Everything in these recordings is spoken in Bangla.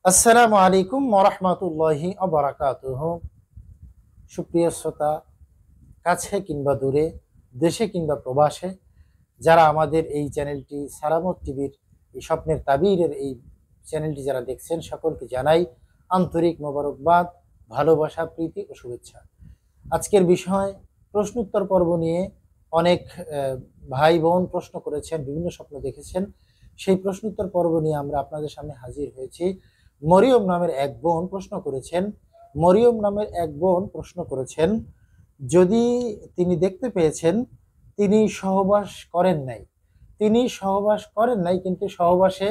আসসালামু আলাইকুম ওয়া রাহমাতুল্লাহি ওয়া বারাকাতুহু। সুপ্রিয় শ্রোতা, কাছে কিংবা দূরে, দেশে কিংবা প্রবাসে, যারা আমাদের এই চ্যানেলটি সালামত টিভির এই স্বপ্নের তাবিরের এই চ্যানেলটি যারা দেখছেন, সকলকে জানাই আন্তরিক মোবারকবাদ, ভালোবাসা, প্রীতি ও শুভেচ্ছা। আজকের বিষয় প্রশ্নোত্তর পর্ব নিয়ে অনেক ভাই বোন প্রশ্ন করেছেন, বিভিন্ন স্বপ্ন দেখেছেন। সেই প্রশ্নোত্তর পর্ব নিয়ে আমরা আপনাদের সামনে হাজির হয়েছি। মরিয়ম নামের এক বোন প্রশ্ন করেছেন, যদি তিনি দেখতে পেয়েছেন তিনি সহবাস করেন নাই কিন্তু সহবাসে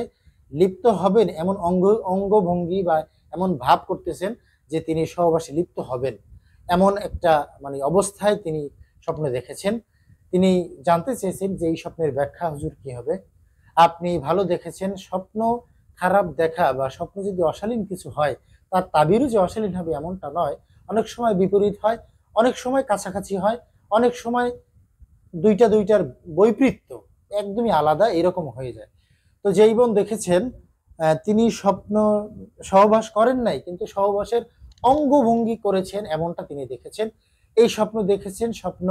লিপ্ত হবেন, এমন অঙ্গভঙ্গি বা এমন ভাব করতেছেন যে তিনি সহবাসে লিপ্ত হবেন, এমন একটা অবস্থায় তিনি স্বপ্নে দেখেছেন। তিনি জানতে চেয়েছেন যে এই স্বপ্নের ব্যাখ্যা হুজুর কি হবে। আপনি ভালো দেখেছেন, স্বপ্ন খারাপ দেখা বা স্বপ্নে যদি অশালীন কিছু হয় তার তাবিরও যে অশালীন হবে এমনটা নয়। অনেক সময় বিপরীত হয়, অনেক সময় কাছাকাছি হয়, অনেক সময় দুইটার বৈপরীত্য একদমই আলাদা এরকম হয়ে যায়। তো যেই বোন দেখেছেন তিনি সহবাস করেন নাই কিন্তু সহবাসের অঙ্গভঙ্গি করেছেন, এমনটা তিনি দেখেছেন। এই স্বপ্ন দেখেছেন। স্বপ্ন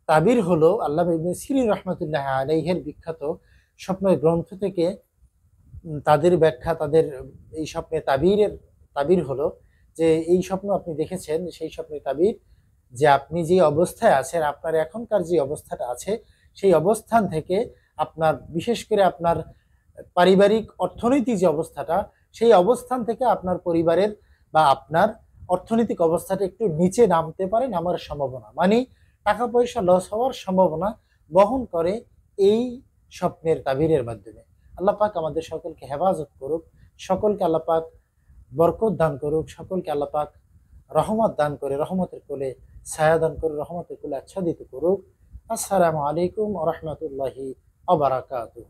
তাবির হলো আল্লামা ইবনে সিরিন রহমতুল্লাহ আলাইহির বিখ্যাত স্বপ্নের গ্রন্থ থেকে তাদের ব্যাখ্যা, তাদের এই স্বপ্নে তাবির হলো যে এই স্বপ্ন আপনি দেখেছেন, সেই স্বপ্নের তাবির যে আপনি যে অবস্থায় আছেন, আপনার এখনকার যে অবস্থাটা আছে, সেই অবস্থান থেকে আপনার, বিশেষ করে আপনার পারিবারিক অর্থনৈতিক যে অবস্থাটা, সেই অবস্থান থেকে আপনার পরিবারের বা আপনার অর্থনৈতিক অবস্থাটা একটু নিচে নামতে পারে, নামার সম্ভাবনা, মানে টাকা পয়সা লস হওয়ার সম্ভাবনা বহন করে এই স্বপ্নের তাবিরের মাধ্যমে। আল্লাহ পাক আমাদের সকলকে হেফাজত করুক, সকলকে আল্লাহ পাক বরকত দান করুক, সকলকে আল্লাহ পাক রহমত দান করে, রহমতের কোলে ছায়া দান করে, রহমতের কোলে আচ্ছাদিত করুক। আসসালামু আলাইকুম ওয়া রাহমাতুল্লাহি ওয়া বারাকাতুহু।